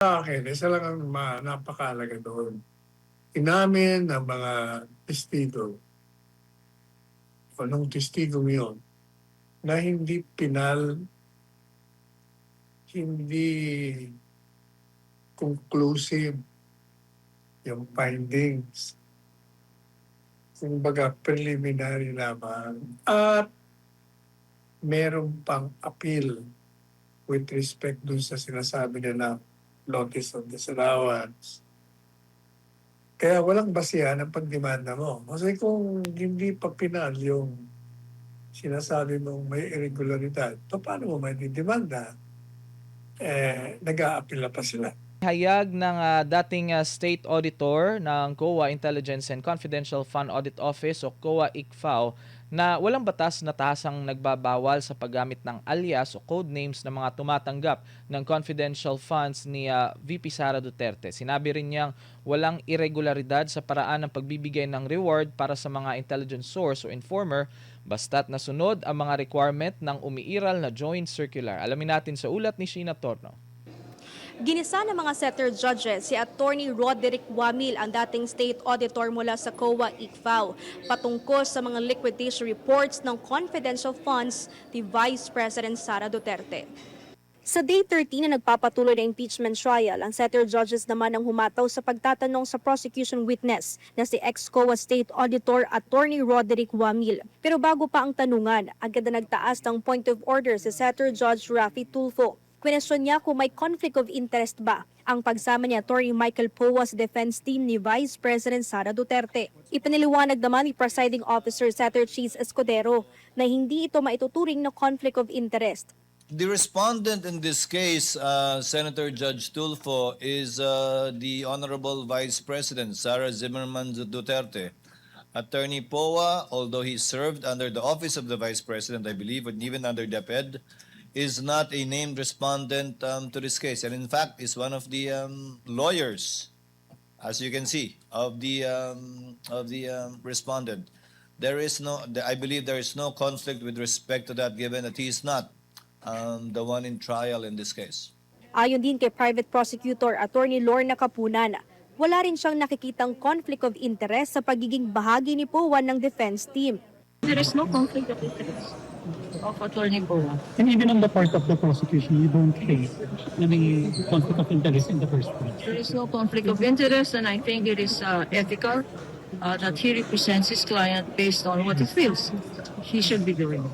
Sa'kin, isa lang ang napakahalaga doon. Inamin ng mga testigo o nung testigong yun na hindi hindi conclusive yung findings. Kumbaga preliminary lamang at meron pang appeal with respect dun sa sinasabi nila notice of disallowance. Kaya walang basihan ang pagdemanda mo. Kasi kung hindi pa pinal yung sinasabi mong may irregularidad, paano mo may didemanda? Nag-a-appeal na pa sila. Hayag ng dating State Auditor ng COA Intelligence and Confidential Fund Audit Office o COA-ICFAO na walang batas na tahasang nagbabawal sa paggamit ng alias o code names ng mga tumatanggap ng confidential funds ni VP Sara Duterte. Sinabi rin niyang walang irregularidad sa paraan ng pagbibigay ng reward para sa mga intelligence source o informer basta't nasunod ang mga requirement ng umiiral na joint circular. Alamin natin sa ulat ni Sheena Torno. Ginisa ng mga setter judges si Attorney Roderick Wamil, ang dating state auditor mula sa COA-ICFAO, patungkol sa mga liquidation reports ng confidential funds ni Vice President Sara Duterte. Sa Day 13 na nagpapatuloy na impeachment trial, ang setter judges naman ang humataw sa pagtatanong sa prosecution witness na si ex-COA State Auditor Attorney Roderick Wamil. Pero bago pa ang tanungan, agad na nagtaas ng point of order si setter judge Raffy Tulfo. Kwenestyon niya kung may conflict of interest ba ang pagsama ni Attorney Michael Poa sa defense team ni Vice President Sara Duterte. Ipinaliwanag naman ni Presiding Officer Setter Cheese Escudero na hindi ito maituturing na conflict of interest. The respondent in this case, Senator Judge Tulfo, is the Honorable Vice President Sara Zimmerman Duterte. Attorney Poa, although he served under the office of the Vice President, I believe, and even under DepEd, is not a named respondent to this case, and in fact is one of the lawyers, as you can see, of the respondent. There is no, I believe there is no conflict with respect to that, given that he is not the one in trial in this case. Ayon din kay Private Prosecutor Attorney Lorna Capunan, wala rin siyang nakikitang conflict of interest sa pagiging bahagi ni Poa ng defense team. There is no conflict of interest of Attorney Poa. And even on the part of the prosecution, you don't think na may conflict of interest in the first place? There is no conflict of interest, and I think it is ethical that he represents his client based on what he feels he should be doing.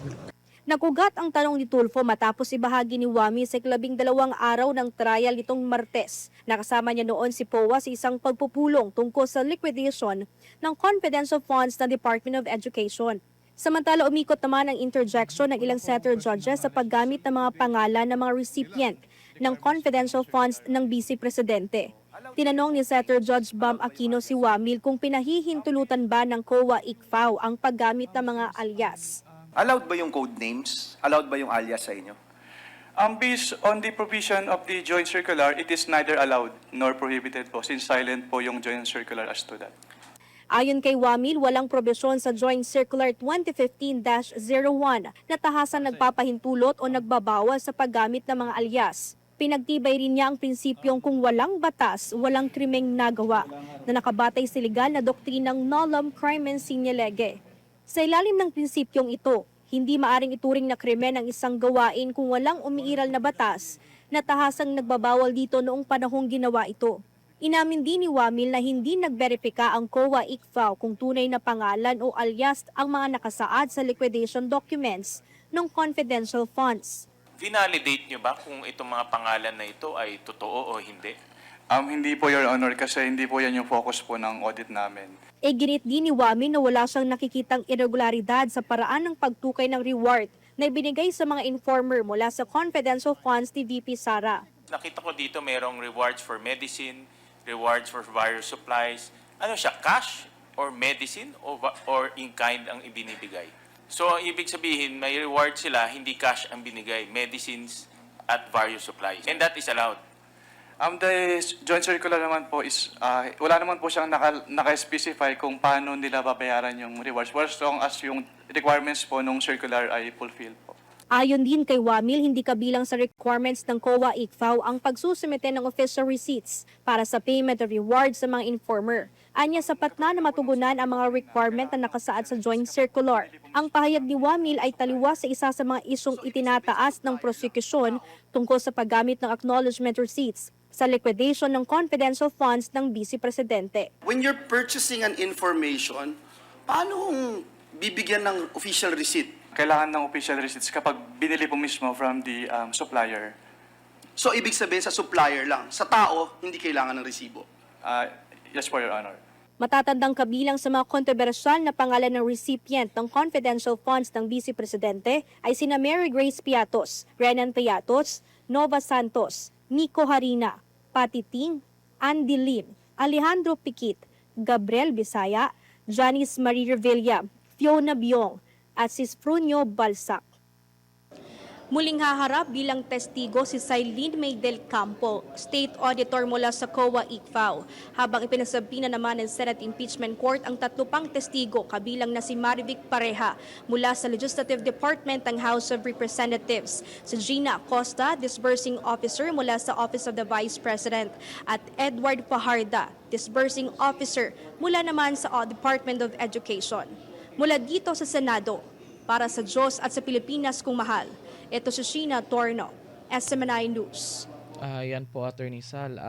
Nagugat ang tanong ni Tulfo matapos ibahagi ni Wami sa 12 araw ng trial nitong Martes. Nakasama niya noon si Poa sa isang pagpupulong tungkol sa liquidation ng confidential funds ng Department of Education. Samantala, umikot naman ang interjection ng ilang setter judges sa paggamit ng mga pangalan ng mga recipient ng confidential funds ng Vice Presidente. Tinanong ni Setter Judge Bam Aquino si Wamil kung pinahihintulutan ba ng COA-ICFAO ang paggamit ng mga alias. Allowed ba yung code names? Allowed ba yung alias sa inyo? Based on the provision of the joint circular, it is neither allowed nor prohibited po, since silent po yung joint circular as to that. Ayon kay Wamil, walang probisyon sa Joint Circular 2015-01 na tahasang nagpapahintulot o nagbabawas sa paggamit ng mga alias. Pinagtibay rin niya ang prinsipyong kung walang batas, walang krimeng nagawa na nakabatay sa legal na doktrinang nolum crimen sine lege. Sa ilalim ng prinsipyong ito, hindi maaring ituring na krimen ang isang gawain kung walang umiiral na batas na tahasang nagbabawal dito noong panahong ginawa ito. Inamin din ni Wamil na hindi nagberipika ang COA-ICFAO kung tunay na pangalan o alias ang mga nakasaad sa liquidation documents ng confidential funds. Vinalidate nyo ba kung itong mga pangalan na ito ay totoo o hindi? Hindi po, Your Honor, kasi hindi po yan yung focus po ng audit namin. Ginit din ni Wamil na wala siyang nakikitang irregularidad sa paraan ng pagtukay ng reward na ibinigay sa mga informer mula sa confidential funds ni VP Sara. Nakita ko dito mayroong rewards for medicine, rewards for various supplies. Ano siya, cash or medicine or in-kind ang ibinibigay? So, ang ibig sabihin, may reward sila, hindi cash ang binigay, medicines at various supplies. And that is allowed. The joint circular naman po is, wala naman po siyang naka-specify kung paano nila babayaran yung rewards, as long as yung requirements po nung circular ay fulfilled po. Ayon din kay Wamil, hindi kabilang sa requirements ng COA ICFAO ang pagsusumite ng official receipts para sa payment of rewards sa mga informer. Anya sapat na matugunan ang mga requirement na nakasaad sa Joint Circular. Ang pahayag ni Wamil ay taliwas sa isa sa mga isyong itinataas ng prosekusyon tungkol sa paggamit ng acknowledgement receipts sa liquidation ng confidential funds ng Vice Presidente. When you're purchasing an information, paano kung bibigyan ng official receipt? Kailangan ng official receipts kapag binili po mismo from the supplier. So, ibig sabihin sa supplier lang. Sa tao, hindi kailangan ng resibo. Yes po, Your Honor. Matatandang kabilang sa mga kontrobersyal na pangalan ng recipient ng confidential funds ng Vice Presidente ay sina Mary Grace Piatos, Renan Piatos, Nova Santos, Nico Harina, Patty Ting, Andy Lim, Alejandro Piquit, Gabriel Bisaya, Janice Marie Revilla, Fiona Biong, at si Frunyo Balsac. Muling haharap bilang testigo si Sailin May del Campo, State Auditor mula sa COA ICFAO, habang ipinasabi na naman ng Senate Impeachment Court ang 3 pang testigo kabilang na si Marivic Pareha mula sa Legislative Department ng House of Representatives, si Gina Acosta, Disbursing Officer mula sa Office of the Vice President, at Edward Fajarda, Disbursing Officer mula naman sa Department of Education. Mula dito sa Senado, para sa Diyos at sa Pilipinas kung mahal, ito si Sheena Torno, SMNI News. Yan po, Attorney Sal.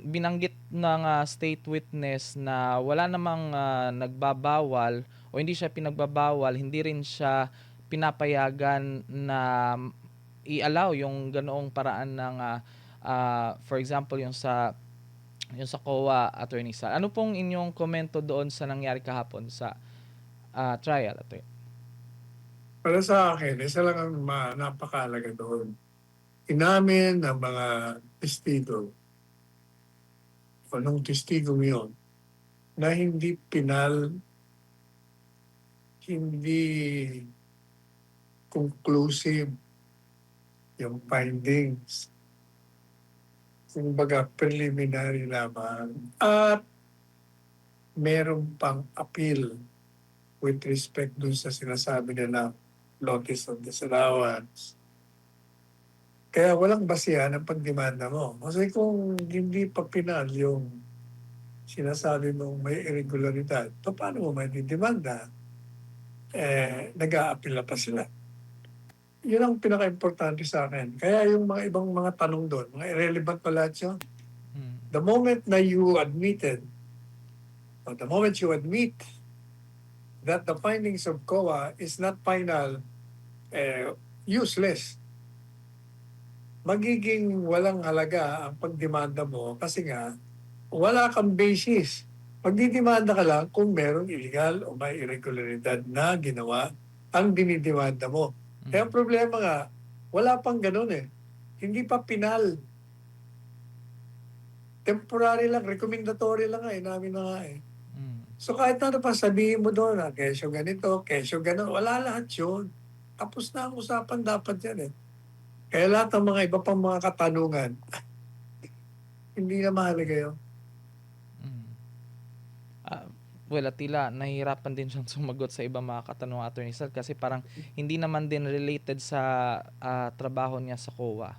Binanggit ng state witness na wala namang nagbabawal o hindi siya pinagbabawal, hindi rin siya pinapayagan na i-allow yung ganoong paraan ng for example yung sa COA, Attorney Sal. Ano pong inyong komento doon sa nangyari kahapon sa trial, Attorney? Para sa akin, isa lang ang napakalaga doon. Inamin ng mga testigo, anong testigo yun, na hindi hindi conclusive yung findings. Kumbaga, preliminary lamang. At meron pang appeal with respect dun sa sinasabi nila notice of disallowance. Kaya walang basihan ang pagdemanda mo. Kasi kung hindi pa pinal yung sinasabi mong may irregularidad, paano mo may didemanda? Nag-a-appeal na pa sila. Yun ang pinaka-importante sa akin. Kaya yung mga ibang mga tanong doon, mga irrelevant pa lahat yun. The moment na you admitted, or the moment you admit that the findings of COA is not final, useless. Magiging walang halaga ang pagdemanda mo kasi nga wala kang basis. Pagdidemanda ka lang kung merong illegal o may irregularidad na ginawa ang dinidemanda mo. Kaya ang problema nga, wala pang ganun eh. Hindi pa pinal. Temporary lang, recommendatory lang nga eh, namin na nga eh. So kahit na pa sabihin mo doon na kesyo ganito, kesyo gano'n, wala lahat yun. Tapos na ang usapan dapat yan eh. Kaya lahat ng mga iba pang mga katanungan, hindi na mahalaga yun. Well, Atila, nahihirapan din siyang sumagot sa ibang mga katanungan, Attorney Sal, kasi parang hindi naman din related sa trabaho niya sa COA.